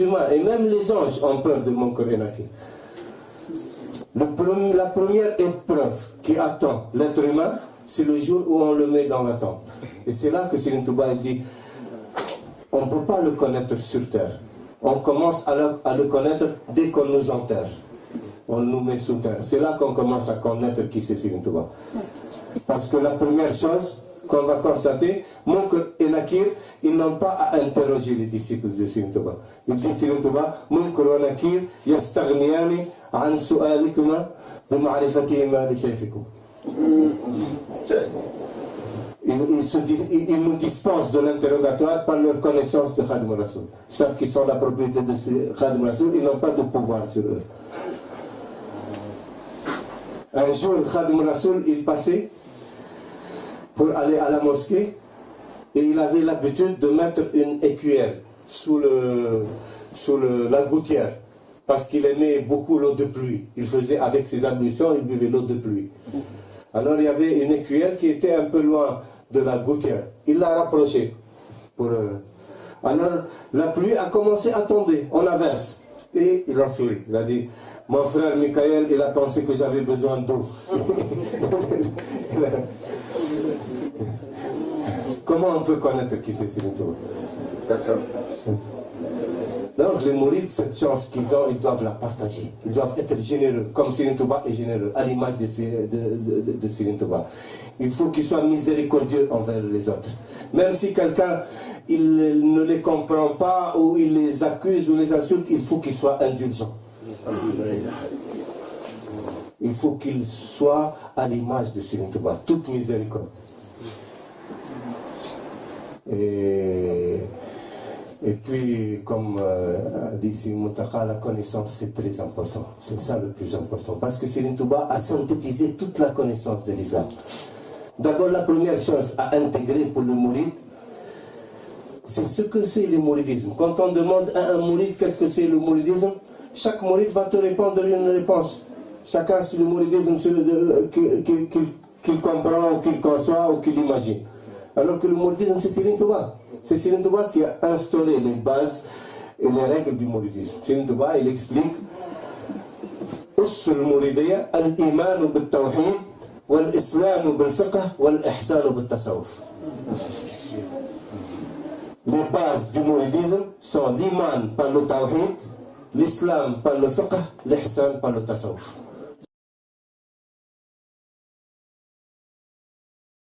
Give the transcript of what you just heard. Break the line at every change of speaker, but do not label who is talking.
humains et même les anges ont peur de Munkar et Nakir. La première épreuve qui attend l'être humain, c'est le jour où on le met dans la tombe. Et c'est là que Serigne Touba dit, on ne peut pas le connaître sur terre. On commence à le connaître dès qu'on nous enterre. On nous met sous terre. C'est là qu'on commence à connaître qui c'est Serigne Touba. Parce que la première chose qu'on va constater, Munkar et Nakir, ils n'ont pas à interroger les disciples de Serigne Touba. Il dit Serigne Touba, Munkar wa Nakir yastaghniyani an su'alikuma bi ma'rifatihima li shaykhikum. Ils nous dispensent de l'interrogatoire par leur connaissance de Khadim Rassoul. Ils savent qu'ils sont la propriété de Khadim Rassoul, ils n'ont pas de pouvoir sur eux. Un jour, Khadim Rassoul, il passait pour aller à la mosquée et il avait l'habitude de mettre une écuelle sous la gouttière parce qu'il aimait beaucoup l'eau de pluie. Il faisait avec ses ablutions, il buvait l'eau de pluie. Alors il y avait une écuelle qui était un peu loin de la gouttière. Il l'a rapprochée. Alors la pluie a commencé à tomber en averse. Et il a souri. Il a dit, mon frère Michael, il a pensé que j'avais besoin d'eau. Comment on peut connaître qui c'est Serigne Touba? Donc les mourides, cette chance qu'ils ont, ils doivent la partager. Ils doivent être généreux, comme Serigne Touba est généreux, à l'image de Serigne Touba. Il faut qu'ils soient miséricordieux envers les autres. Même si quelqu'un il ne les comprend pas, ou il les accuse, ou les insulte, il faut qu'il soit indulgent. Il faut qu'il soit à l'image de Serigne Touba, toute miséricorde. Et puis, comme dit Serigne Mountakha, la connaissance c'est très important. C'est ça le plus important. Parce que Serigne Touba a synthétisé toute la connaissance de l'islam. D'abord, la première chose à intégrer pour le mouride, c'est ce que c'est le mouridisme. Quand on demande à un mouride qu'est-ce que c'est le mouridisme, chaque mouride va te répondre une réponse. Chacun c'est le mouridisme qu'il comprend, ou qu'il conçoit, ou qu'il imagine. Alors que le mouridisme c'est Serigne Touba. C'est Serigne Touba qui a instauré les bases et les règles du mouridisme. Serigne Touba, il explique Ussul Mouridiyya al-iman bil-tawhid wal-islam bil-fiqh wal-ihsan bil-tasawuf. Les bases du mouridisme sont l'iman par le tawhid, l'islam par le fiqh, l'ihsan par le tasawuf.